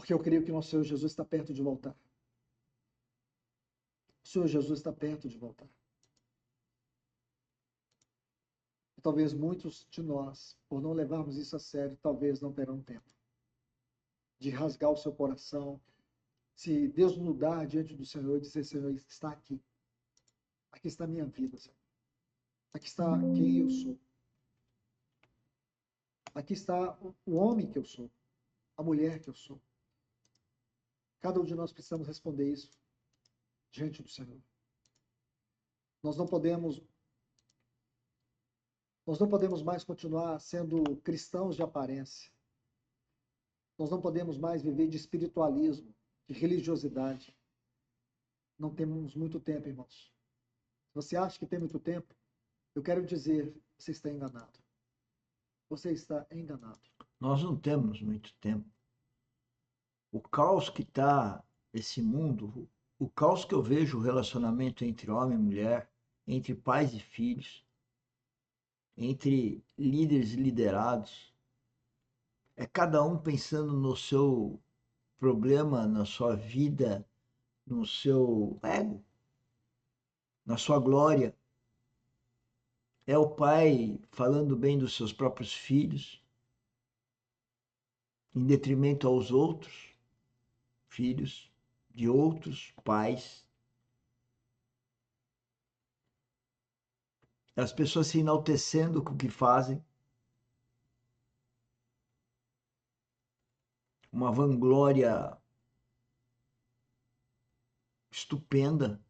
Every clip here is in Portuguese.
Porque eu creio que nosso Senhor Jesus está perto de voltar. O Senhor Jesus está perto de voltar. E talvez muitos de nós, por não levarmos isso a sério, talvez não terão tempo de rasgar o seu coração, se Deus mudar diante do Senhor e dizer: Senhor, está aqui. Aqui está a minha vida, Senhor. Aqui está quem eu sou. Aqui está o homem que eu sou, a mulher que eu sou. Cada um de nós precisamos responder isso diante do Senhor. Nós não podemos mais continuar sendo cristãos de aparência. Nós não podemos mais viver de espiritualismo, de religiosidade. Não temos muito tempo, irmãos. Se você acha que tem muito tempo, eu quero dizer, você está enganado. Você está enganado. Nós não temos muito tempo. O caos que está esse mundo, o caos que eu vejo o relacionamento entre homem e mulher, entre pais e filhos, entre líderes e liderados, é cada um pensando no seu problema, na sua vida, no seu ego, na sua glória. É o pai falando bem dos seus próprios filhos, em detrimento aos outros filhos de outros pais. As pessoas se enaltecendo com o que fazem. Uma vanglória estupenda.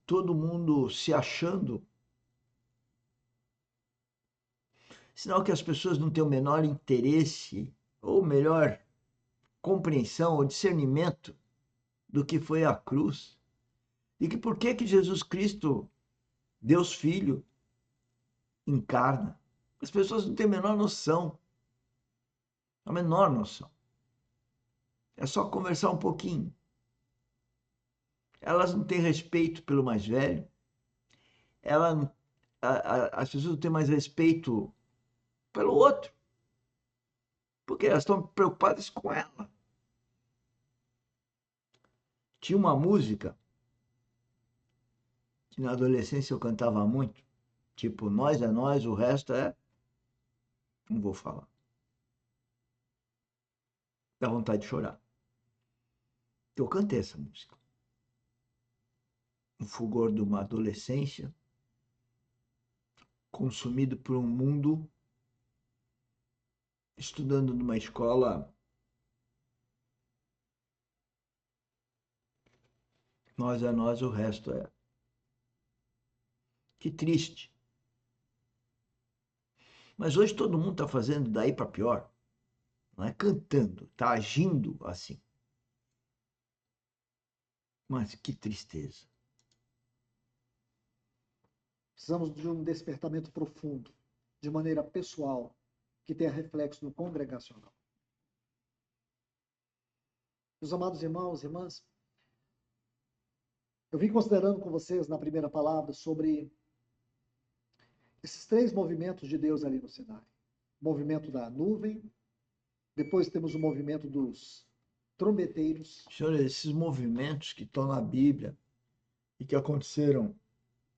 Todo mundo se achando. Sinal que as pessoas não têm o menor interesse, ou melhor, compreensão ou discernimento do que foi a cruz. E que por que Jesus Cristo, Deus Filho, encarna. As pessoas não têm a menor noção. A menor noção. É só conversar um pouquinho. Elas não têm respeito pelo mais velho. As pessoas não têm mais respeito pelo outro. Porque elas estão preocupadas com ela. Tinha uma música que na adolescência eu cantava muito. Tipo, nós é nós, o resto é... Não vou falar. Dá vontade de chorar. Eu cantei essa música. Um fulgor de uma adolescência consumido por um mundo, estudando numa escola. Nós é nós, o resto é. Que triste. Mas hoje todo mundo está fazendo daí para pior. Não é cantando, está agindo assim. Mas que tristeza. Precisamos de um despertamento profundo, de maneira pessoal, que tenha reflexo no congregacional. Meus amados irmãos e irmãs, eu vim considerando com vocês na primeira palavra sobre esses três movimentos de Deus ali no Sinai. O movimento da nuvem, depois temos o movimento dos trombeteiros. Senhor, esses movimentos que estão na Bíblia e que aconteceram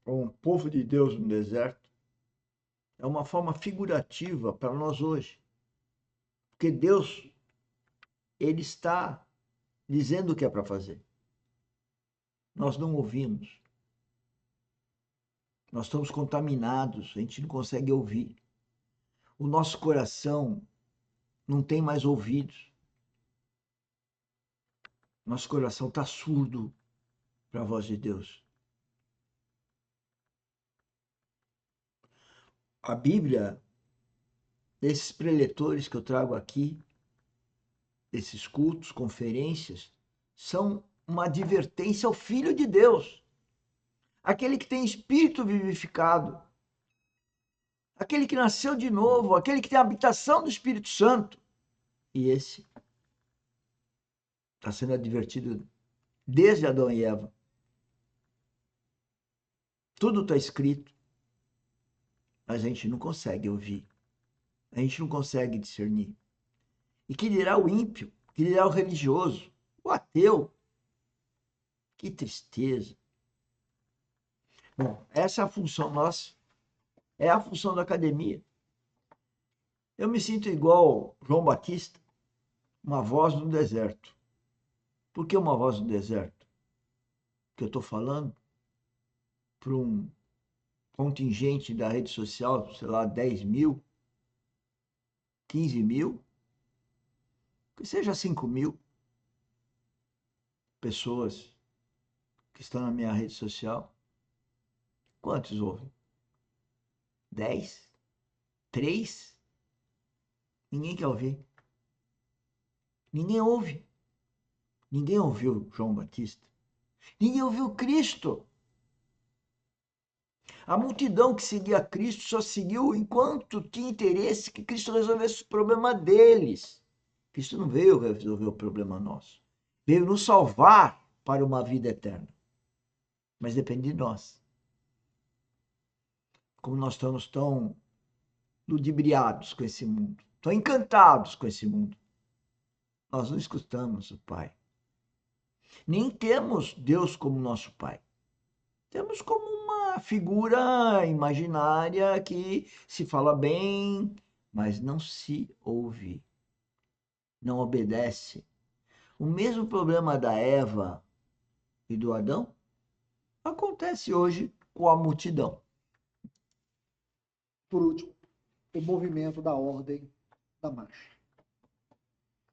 com o povo de Deus no deserto, é uma forma figurativa para nós hoje. Porque Deus, Ele está dizendo o que é para fazer. Nós não ouvimos. Nós estamos contaminados, a gente não consegue ouvir. O nosso coração não tem mais ouvidos. Nosso coração está surdo para a voz de Deus. A Bíblia, esses preletores que eu trago aqui, esses cultos, conferências, são uma advertência ao Filho de Deus, aquele que tem espírito vivificado, aquele que nasceu de novo, aquele que tem a habitação do Espírito Santo. E esse está sendo advertido desde Adão e Eva. Tudo está escrito, mas a gente não consegue ouvir, a gente não consegue discernir. E que dirá o ímpio? Que dirá o religioso? O ateu? Que tristeza. Bom, essa é a função nossa. É a função da academia. Eu me sinto igual João Batista, uma voz no deserto. Por que uma voz no deserto? Que eu estou falando para um contingente da rede social, sei lá, 10 mil, 15 mil, que seja 5 mil pessoas que estão na minha rede social. Quantos ouvem? 10? 3? Ninguém quer ouvir. Ninguém ouve. Ninguém ouviu João Batista. Ninguém ouviu Cristo. A multidão que seguia Cristo só seguiu enquanto tinha interesse que Cristo resolvesse o problema deles. Cristo não veio resolver o problema nosso. Veio nos salvar para uma vida eterna. Mas depende de nós. Como nós estamos tão ludibriados com esse mundo, tão encantados com esse mundo, nós não escutamos o Pai. Nem temos Deus como nosso Pai. Temos como uma figura imaginária que se fala bem, mas não se ouve, não obedece. O mesmo problema da Eva e do Adão acontece hoje com a multidão. Por último, o movimento da ordem da marcha.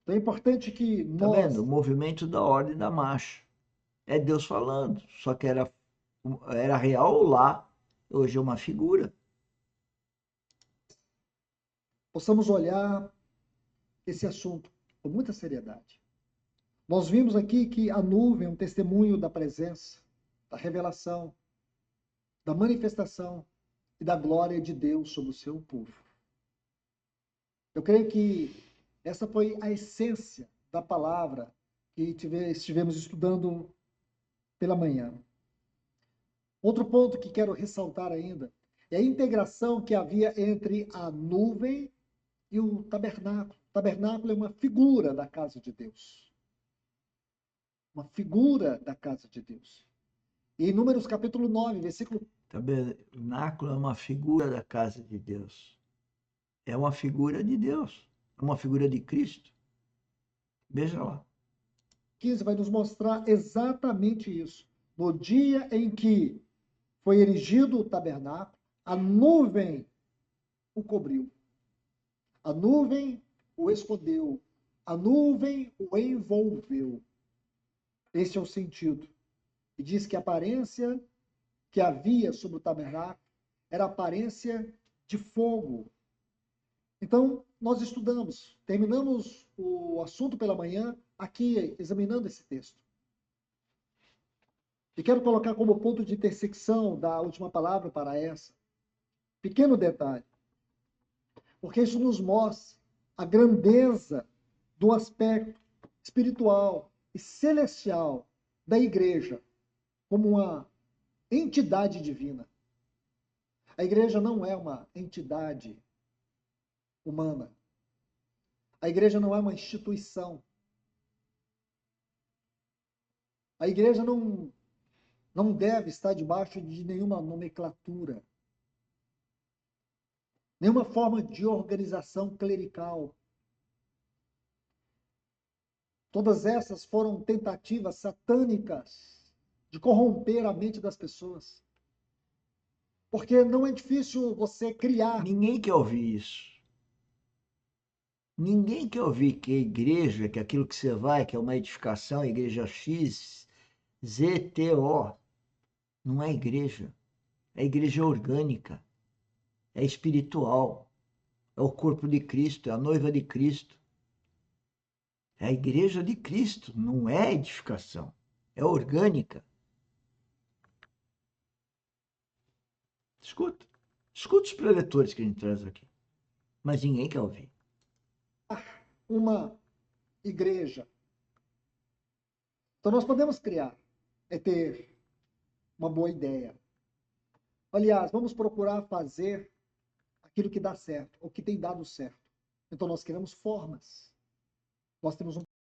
Então é importante que Tá nós... vendo? O movimento da ordem da marcha. É Deus falando, só que era real lá, hoje é uma figura. possamos olhar esse assunto com muita seriedade. Nós vimos aqui que a nuvem é um testemunho da presença, da revelação, da manifestação e da glória de Deus sobre o seu povo. Eu creio que essa foi a essência da palavra que estivemos estudando pela manhã. Outro ponto que quero ressaltar ainda é a integração que havia entre a nuvem e o tabernáculo. O tabernáculo é uma figura da casa de Deus. Uma figura da casa de Deus. E em Números capítulo 9, versículo... Tabernáculo é uma figura da casa de Deus. É uma figura de Deus. É uma figura de Cristo. Veja lá. 15 vai nos mostrar exatamente isso. No dia em que foi erigido o tabernáculo, a nuvem o cobriu. A nuvem o escondeu. A nuvem o envolveu. Esse é o sentido. E diz que a aparência que havia sobre o tabernáculo era a aparência de fogo. Então, nós estudamos, terminamos o assunto pela manhã aqui examinando esse texto. E quero colocar como ponto de intersecção da última palavra para essa. Pequeno detalhe. Porque isso nos mostra a grandeza do aspecto espiritual e celestial da igreja como uma entidade divina. A igreja não é uma entidade humana. A igreja não é uma instituição. A igreja não deve estar debaixo de nenhuma nomenclatura, nenhuma forma de organização clerical. Todas essas foram tentativas satânicas de corromper a mente das pessoas. Porque não é difícil você criar. Ninguém quer ouvir isso. Ninguém quer ouvir que a igreja, que aquilo que você vai, que é uma edificação, igreja X, ZTO, não é igreja. É igreja orgânica. É espiritual. É o corpo de Cristo, é a noiva de Cristo. É a igreja de Cristo, não é edificação. É orgânica. Escuta. Escuta os preletores que a gente traz aqui. Mas ninguém quer ouvir. Uma igreja. Então nós podemos criar, é ter uma boa ideia. Aliás, vamos procurar fazer aquilo que dá certo, ou que tem dado certo. Então nós criamos formas. Nós temos um